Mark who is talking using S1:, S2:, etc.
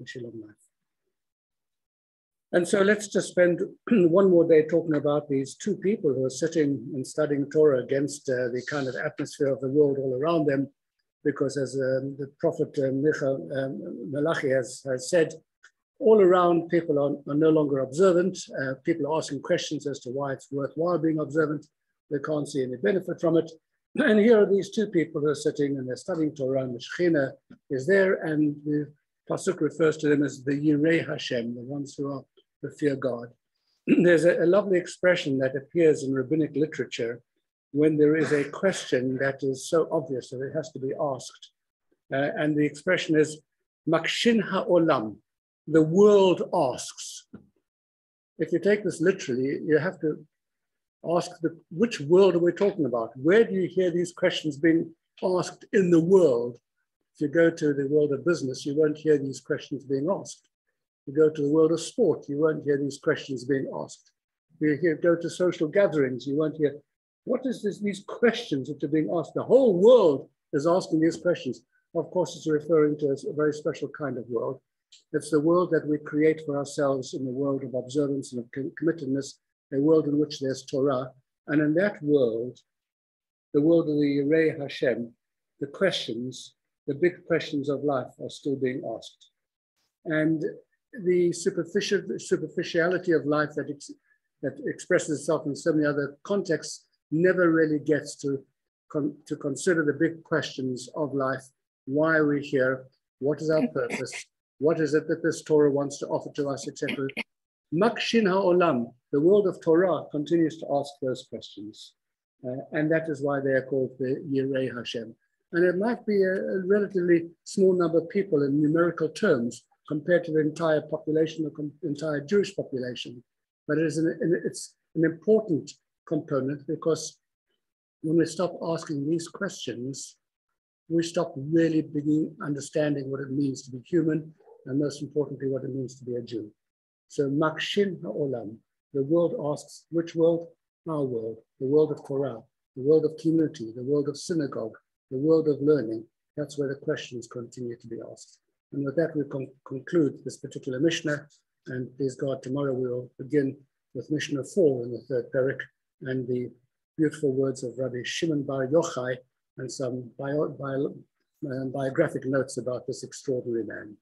S1: wish you long life. And so let's just spend one more day talking about these two people who are sitting and studying Torah against the kind of atmosphere of the world all around them, because as the prophet Malachi has said, all around people are no longer observant. People are asking questions as to why it's worthwhile being observant. They can't see any benefit from it. And here are these two people who are sitting and they're studying Torah, and the Shekhinah is there, and the Pasuk refers to them as the Yirei Hashem, the ones who fear God. There's a lovely expression that appears in rabbinic literature when there is a question that is so obvious that it has to be asked. And the expression is Makshin ha'olam, the world asks. If you take this literally, you have to ask which world are we talking about? Where do you hear these questions being asked in the world? If you go to the world of business, you won't hear these questions being asked. You go to the world of sport, you won't hear these questions being asked. You go to social gatherings, you won't hear, what is this, these questions that are being asked? The whole world is asking these questions. Of course, it's referring to a very special kind of world. It's the world that we create for ourselves in the world of observance and of committedness, a world in which there's Torah. And in that world, the world of the Yirei Hashem, the questions, the big questions of life are still being asked. And the superficiality of life that expresses itself in so many other contexts never really gets to consider the big questions of life. Why are we here? What is our purpose? What is it that this Torah wants to offer to us, etc.? Makshin ha'olam, the world of Torah, continues to ask those questions. And that is why they are called the Yirei Hashem. And it might be a relatively small number of people in numerical terms compared to the entire population, the entire Jewish population. But it's an important component, because when we stop asking these questions, we stop really understanding what it means to be human, and most importantly, what it means to be a Jew. So Makshin ha'olam, the world asks, which world? Our world, the world of Torah, the world of community, the world of synagogue, the world of learning. That's where the questions continue to be asked. And with that, we conclude this particular Mishnah. And please God, tomorrow we will begin with Mishnah 4 in the third parak, and the beautiful words of Rabbi Shimon Bar Yochai, and some biographic notes about this extraordinary man.